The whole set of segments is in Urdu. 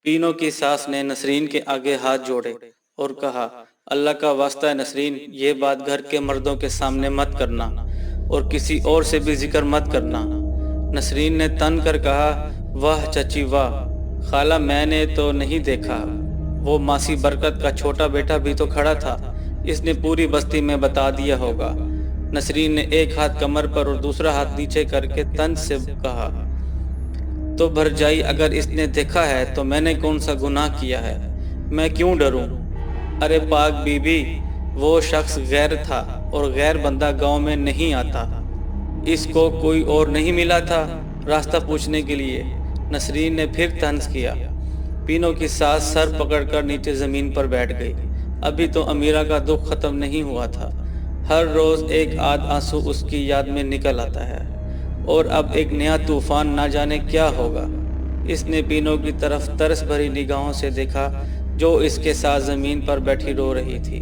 تینوں کی ساس نے نسرین کے آگے ہاتھ جوڑے اور کہا، اللہ کا واسطہ ہے نسرین، یہ بات گھر کے مردوں کے سامنے مت کرنا اور کسی اور سے بھی ذکر مت کرنا۔ نسرین نے تن کر کہا، واہ چچی واہ، خالہ میں نے تو نہیں دیکھا، وہ ماسی برکت کا چھوٹا بیٹا بھی تو کھڑا تھا، اس نے پوری بستی میں بتا دیا ہوگا۔ نسرین نے ایک ہاتھ کمر پر اور دوسرا ہاتھ نیچے کر کے طنز سے کہا، تو بھرجائی اگر اس نے دیکھا ہے تو میں نے کون سا گناہ کیا ہے، میں کیوں ڈروں؟ ارے پاک بی بی، وہ شخص غیر تھا اور غیر بندہ گاؤں میں نہیں آتا، اس کو کوئی اور نہیں ملا تھا راستہ پوچھنے کے لیے؟ نسرین نے پھر طنز کیا۔ پینوں کی ساس سر پکڑ کر نیچے زمین پر بیٹھ گئی۔ ابھی تو امیرہ کا دکھ ختم نہیں ہوا تھا، ہر روز ایک آدھ آنسو اس کی یاد میں نکل آتا ہے، اور اب ایک نیا طوفان نہ جانے کیا ہوگا۔ اس نے پینوں کی طرف ترس بھری نگاہوں سے دیکھا جو اس کے ساتھ زمین پر بیٹھی رو رہی تھی۔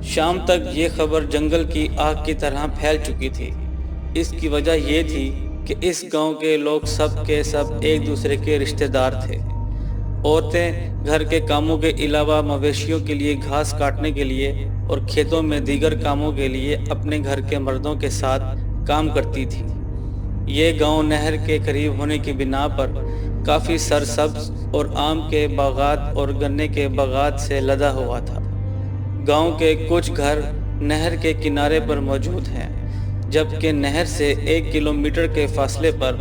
شام تک یہ خبر جنگل کی آگ کی طرح پھیل چکی تھی۔ اس کی وجہ یہ تھی کہ اس گاؤں کے لوگ سب کے سب ایک دوسرے کے رشتہ دار تھے۔ عورتیں گھر کے کاموں کے علاوہ مویشیوں کے لیے گھاس کاٹنے کے لیے اور کھیتوں میں دیگر کاموں کے لیے اپنے گھر کے مردوں کے ساتھ کام کرتی تھیں۔ یہ گاؤں نہر کے قریب ہونے کی بنا پر کافی سرسبز اور آم کے باغات اور گنے کے باغات سے لدا ہوا تھا۔ گاؤں کے کچھ گھر نہر کے کنارے پر موجود ہیں، جبکہ نہر سے 1 کلومیٹر کے فاصلے پر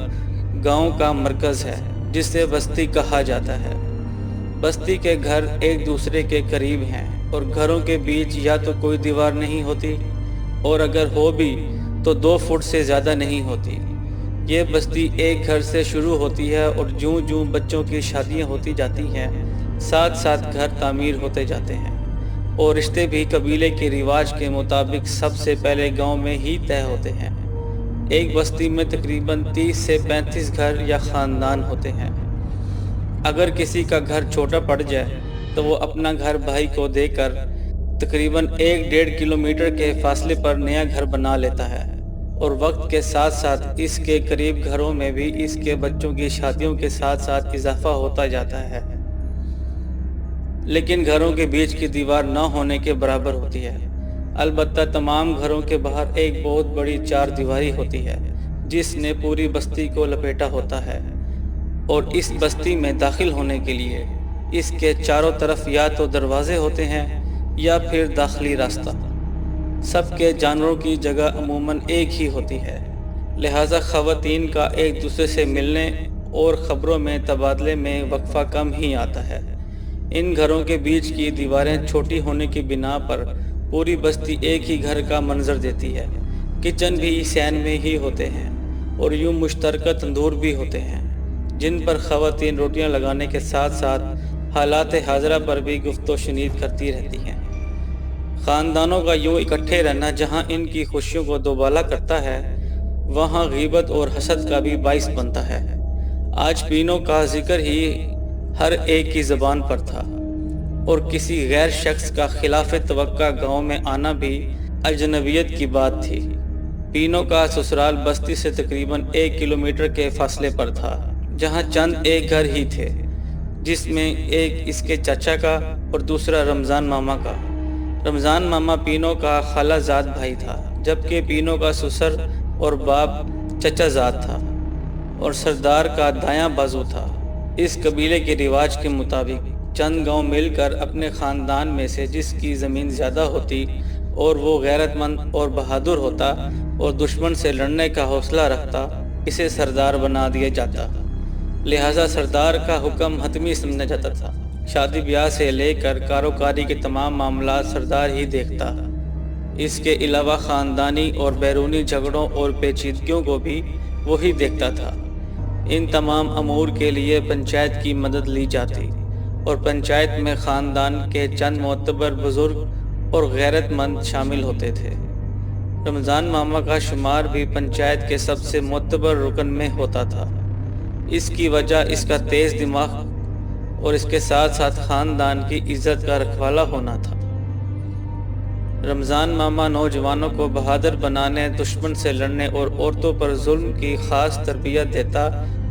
گاؤں کا مرکز ہے جسے بستی کہا جاتا ہے۔ بستی کے گھر ایک دوسرے کے قریب ہیں اور گھروں کے بیچ یا تو کوئی دیوار نہیں ہوتی، اور اگر ہو بھی تو 2 فٹ سے زیادہ نہیں ہوتی۔ یہ بستی ایک گھر سے شروع ہوتی ہے اور جوں جوں بچوں کی شادیاں ہوتی جاتی ہیں، ساتھ ساتھ گھر تعمیر ہوتے جاتے ہیں، اور رشتے بھی قبیلے کے رواج کے مطابق سب سے پہلے گاؤں میں ہی طے ہوتے ہیں۔ ایک بستی میں تقریباً 30 سے 35 گھر یا خاندان ہوتے ہیں۔ اگر کسی کا گھر چھوٹا پڑ جائے تو وہ اپنا گھر بھائی کو دے کر تقریباً 1-1.5 کلومیٹر کے فاصلے پر نیا گھر بنا لیتا ہے، اور وقت کے ساتھ ساتھ اس کے قریب گھروں میں بھی اس کے بچوں کی شادیوں کے ساتھ ساتھ اضافہ ہوتا جاتا ہے، لیکن گھروں کے بیچ کی دیوار نہ ہونے کے برابر ہوتی ہے۔ البتہ تمام گھروں کے باہر ایک بہت بڑی 4 دیواری ہوتی ہے جس نے پوری بستی کو لپیٹا ہوتا ہے، اور اس بستی میں داخل ہونے کے لیے اس کے چاروں طرف یا تو دروازے ہوتے ہیں یا پھر داخلی راستہ۔ سب کے جانوروں کی جگہ عموماً ایک ہی ہوتی ہے، لہٰذا خواتین کا ایک دوسرے سے ملنے اور خبروں میں تبادلے میں وقفہ کم ہی آتا ہے۔ ان گھروں کے بیچ کی دیواریں چھوٹی ہونے کی بنا پر پوری بستی ایک ہی گھر کا منظر دیتی ہے۔ کچن بھی سین میں ہی ہوتے ہیں، اور یوں مشترکہ تندور بھی ہوتے ہیں جن پر خواتین روٹیاں لگانے کے ساتھ ساتھ حالات حاضرہ پر بھی گفت و شنید کرتی رہتی ہیں۔ خاندانوں کا یوں اکٹھے رہنا جہاں ان کی خوشیوں کو دوبالا کرتا ہے، وہاں غیبت اور حسد کا بھی باعث بنتا ہے۔ آج پینوں کا ذکر ہی ہر ایک کی زبان پر تھا، اور کسی غیر شخص کا خلاف توقع گاؤں میں آنا بھی اجنبیت کی بات تھی۔ پینوں کا سسرال بستی سے تقریباً 1 کلومیٹر کے فاصلے پر تھا، جہاں چند ایک گھر ہی تھے، جس میں ایک اس کے چچا کا اور دوسرا رمضان ماما کا۔ رمضان ماما پینوں کا خالہ زاد بھائی تھا، جبکہ پینوں کا سسر اور باپ چچا زاد تھا اور سردار کا دایاں بازو تھا۔ اس قبیلے کے رواج کے مطابق چند گاؤں مل کر اپنے خاندان میں سے جس کی زمین زیادہ ہوتی اور وہ غیرت مند اور بہادر ہوتا اور دشمن سے لڑنے کا حوصلہ رکھتا، اسے سردار بنا دیا جاتا۔ لہٰذا سردار کا حکم حتمی سمجھا جاتا تھا۔ شادی بیاہ سے لے کر کاروکاری کے تمام معاملات سردار ہی دیکھتا۔ اس کے علاوہ خاندانی اور بیرونی جھگڑوں اور پیچیدگیوں کو بھی وہی دیکھتا تھا۔ ان تمام امور کے لیے پنچایت کی مدد لی جاتی، اور پنچایت میں خاندان کے چند معتبر بزرگ اور غیرت مند شامل ہوتے تھے۔ رمضان ماما کا شمار بھی پنچایت کے سب سے معتبر رکن میں ہوتا تھا۔ اس کی وجہ اس کا تیز دماغ اور اس کے ساتھ ساتھ خاندان کی عزت کا رکھوالا ہونا تھا۔ رمضان ماما نوجوانوں کو بہادر بنانے، دشمن سے لڑنے اور عورتوں پر ظلم کی خاص تربیت دیتا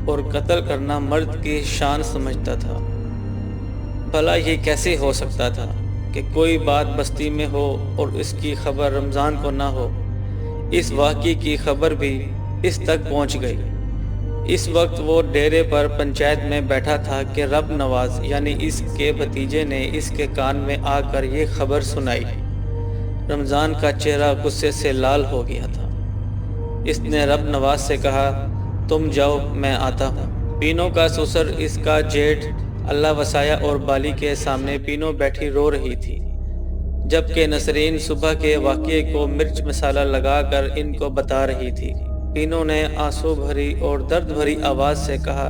اور قتل کرنا مرد کی شان سمجھتا تھا۔ بھلا یہ کیسے ہو سکتا تھا کہ کوئی بات بستی میں ہو اور اس کی خبر رمضان کو نہ ہو؟ اس واقعے کی خبر بھی اس تک پہنچ گئی۔ اس وقت وہ ڈیرے پر پنچایت میں بیٹھا تھا کہ رب نواز یعنی اس کے بھتیجے نے اس کے کان میں آ کر یہ خبر سنائی۔ رمضان کا چہرہ غصے سے لال ہو گیا تھا۔ اس نے رب نواز سے کہا، تم جاؤ، میں آتا ہوں۔ پینو کا سسر، اس کا جیٹھ، اللہ وسایا اور بالی کے سامنے پینو بیٹھی رو رہی تھی، جبکہ نسرین صبح کے واقعے کو مرچ مسالہ لگا کر ان کو بتا رہی تھی۔ پینو نے آنسو بھری اور درد بھری آواز سے کہا،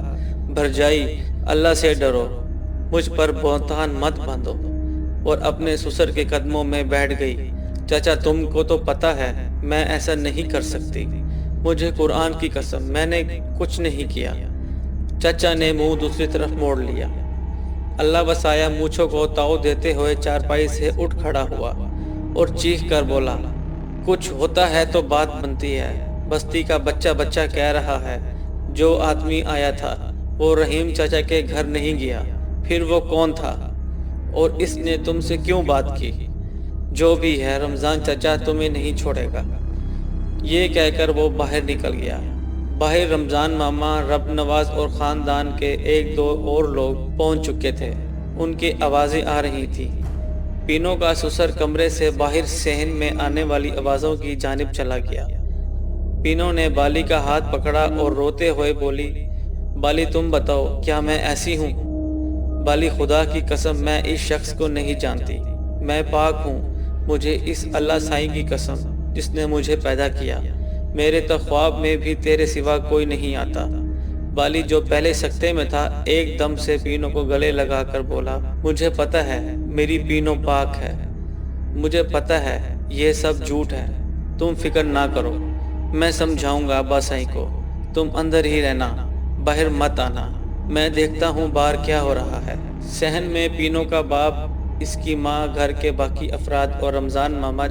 بھرجائی، اللہ سے ڈرو، مجھ پر بہتان مت باندھو، اور اپنے سسر کے قدموں میں بیٹھ گئی۔ چاچا، تم کو تو پتہ ہے میں ایسا نہیں کر سکتی، مجھے قرآن کی قسم، میں نے کچھ نہیں کیا۔ چچا نے منہ دوسری طرف موڑ لیا۔ اللہ وسایا مونچھوں کو تاؤ دیتے ہوئے چارپائی سے اٹھ کھڑا ہوا اور چیخ کر بولا، کچھ ہوتا ہے تو بات بنتی ہے۔ بستی کا بچہ بچہ کہہ رہا ہے، جو آدمی آیا تھا وہ رحیم چچا کے گھر نہیں گیا، پھر وہ کون تھا؟ اور اس نے تم سے کیوں بات کی؟ جو بھی ہے، رمضان چچا تمہیں نہیں چھوڑے گا۔ یہ کہہ کر وہ باہر نکل گیا۔ باہر رمضان ماما، رب نواز اور خاندان کے ایک دو اور لوگ پہنچ چکے تھے۔ ان کی آوازیں آ رہی تھی۔ پینو کا سسر کمرے سے باہر صحن میں آنے والی آوازوں کی جانب چلا گیا۔ پینو نے بالی کا ہاتھ پکڑا اور روتے ہوئے بولی، بالی تم بتاؤ، کیا میں ایسی ہوں؟ بالی، خدا کی قسم میں اس شخص کو نہیں جانتی، میں پاک ہوں، مجھے اس اللہ سائیں کی قسم جس نے مجھے پیدا کیا، میرے تو خواب میں بھی تیرے سوا کوئی نہیں آتا۔ بالی، جو پہلے سکتے میں تھا، ایک دم سے پینو کو گلے لگا کر بولا، مجھے پتہ ہے میری پینو پاک ہے، مجھے پتہ ہے یہ سب جھوٹ ہے، تم فکر نہ کرو، میں سمجھاؤں گا ابا سائیں کو، تم اندر ہی رہنا، باہر مت آنا، میں دیکھتا ہوں باہر کیا ہو رہا ہے۔ صحن میں پینو کا باپ، اس کی ماں، گھر کے باقی افراد اور رمضان ماما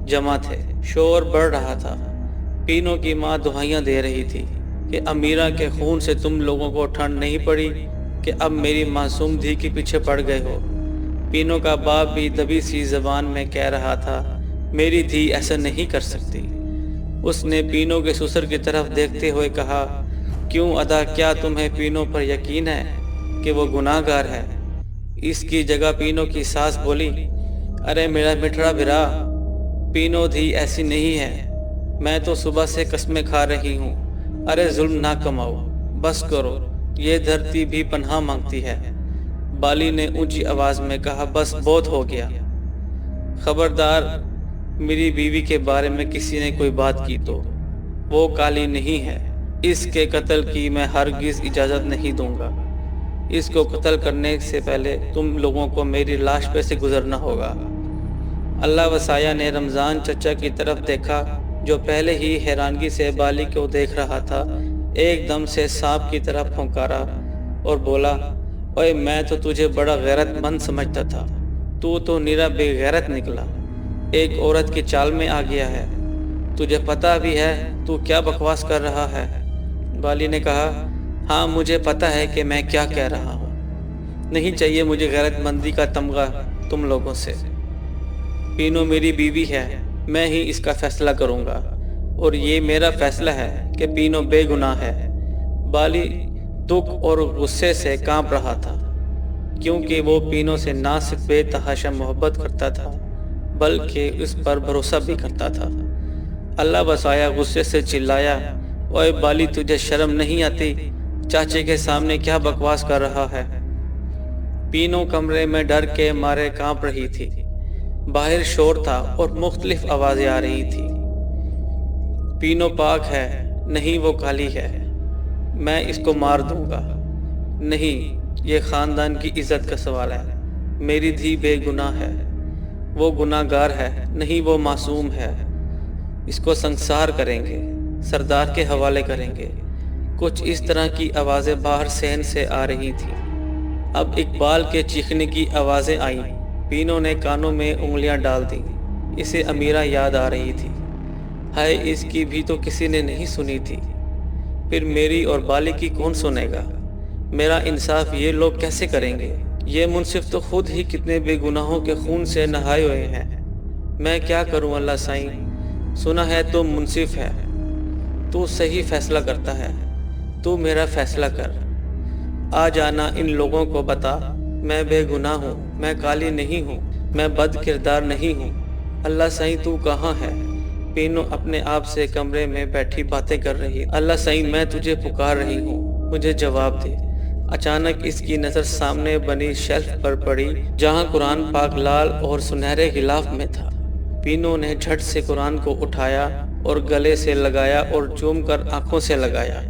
جمع تھے۔ شور بڑھ رہا تھا۔ پینو کی ماں دعائیاں دے رہی تھی کہ امیرہ کے خون سے تم لوگوں کو ٹھنڈ نہیں پڑی کہ اب میری معصوم دھی کے پیچھے پڑ گئے ہو۔ پینو کا باپ بھی دبی سی زبان میں کہہ رہا تھا، میری دھی ایسا نہیں کر سکتی۔ اس نے پینو کے سسر کی طرف دیکھتے ہوئے کہا، کیوں ادا، کیا تمہیں پینو پر یقین ہے کہ وہ گناہ گار ہے؟ اس کی جگہ پینو کی ساس بولی، ارے میرا مٹھڑا بھرا، پینو دھی ایسی نہیں ہے، میں تو صبح سے قسمیں کھا رہی ہوں، ارے ظلم نہ کماؤ، بس کرو، یہ دھرتی بھی پناہ مانگتی ہے۔ بالی نے اونچی آواز میں کہا، بس بہت ہو گیا، خبردار میری بیوی کے بارے میں کسی نے کوئی بات کی تو وہ کالی نہیں ہے، اس کے قتل کی میں ہرگز اجازت نہیں دوں گا، اس کو قتل کرنے سے پہلے تم لوگوں کو میری لاش پہ سے گزرنا ہوگا۔ اللہ وسایا نے رمضان چچا کی طرف دیکھا، جو پہلے ہی حیرانگی سے بالی کو دیکھ رہا تھا، ایک دم سے سانپ کی طرح پھونکارا اور بولا، اوئے میں تو تجھے بڑا غیرت مند سمجھتا تھا، تو نیرا بے غیرت نکلا، ایک عورت کی چال میں آ گیا ہے، تجھے پتہ بھی ہے تو کیا بکواس کر رہا ہے؟ بالی نے کہا، ہاں مجھے پتہ ہے کہ میں کیا کہہ رہا ہوں، نہیں چاہیے مجھے غیرت مندی کا تمغہ تم لوگوں سے۔ پینو میری بیوی ہے، میں ہی اس کا فیصلہ کروں گا، اور یہ میرا فیصلہ ہے کہ پینو بے گناہ ہے۔ بالی دکھ اور غصے سے کانپ رہا تھا، کیونکہ وہ پینو سے نہ صرف بے تحاشا محبت کرتا تھا بلکہ اس پر بھروسہ بھی کرتا تھا۔ اللہ وسایا غصے سے چلایا، اوئے بالی تجھے شرم نہیں آتی؟ چاچے کے سامنے کیا بکواس کر رہا ہے؟ پینو کمرے میں ڈر کے مارے کانپ رہی تھی۔ باہر شور تھا اور مختلف آوازیں آ رہی تھی۔ پینو پاک ہے، نہیں وہ کالی ہے، میں اس کو مار دوں گا، نہیں، یہ خاندان کی عزت کا سوال ہے، میری دھی بے گناہ ہے، وہ گناہ گار ہے، نہیں وہ معصوم ہے، اس کو سنسار کریں گے، سردار کے حوالے کریں گے۔ کچھ اس طرح کی آوازیں باہر صحن سے آ رہی تھیں۔ اب اقبال کے چیخنے کی آوازیں آئیں۔ پینو نے کانوں میں انگلیاں ڈال دیں، اسے امیرہ یاد آ رہی تھی، ہائے اس کی بھی تو کسی نے نہیں سنی تھی۔ پھر میری اور بالی کی کون سنے گا؟ میرا انصاف یہ لوگ کیسے کریں گے؟ یہ منصف تو خود ہی کتنے بے گناہوں کے خون سے نہائے ہوئے ہیں۔ میں کیا کروں اللہ سائیں؟ سنا ہے تو منصف ہے، تو صحیح فیصلہ کرتا ہے، تو میرا فیصلہ کر۔ آ جانا ان لوگوں کو بتا، میں بے گناہ ہوں، میں کالی نہیں ہوں، میں بد کردار نہیں ہوں۔ اللہ سائیں تو کہاں ہے؟ پینو اپنے آپ سے کمرے میں بیٹھی باتیں کر رہی۔ اللہ سائیں میں تجھے پکار رہی ہوں، مجھے جواب دے۔ اچانک اس کی نظر سامنے بنی شیلف پر پڑی جہاں قرآن پاک لال اور سنہرے غلاف میں تھا۔ پینو نے جھٹ سے قرآن کو اٹھایا اور گلے سے لگایا اور چوم کر آنکھوں سے لگایا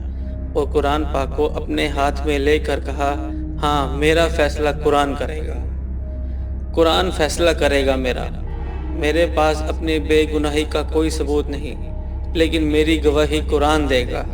اور قرآن پاک کو اپنے ہاتھ میں لے کر کہا، ہاں میرا فیصلہ قرآن کرے گا، قرآن فیصلہ کرے گا میرا۔ میرے پاس اپنی بے گناہی کا کوئی ثبوت نہیں، لیکن میری گواہی قرآن دے گا۔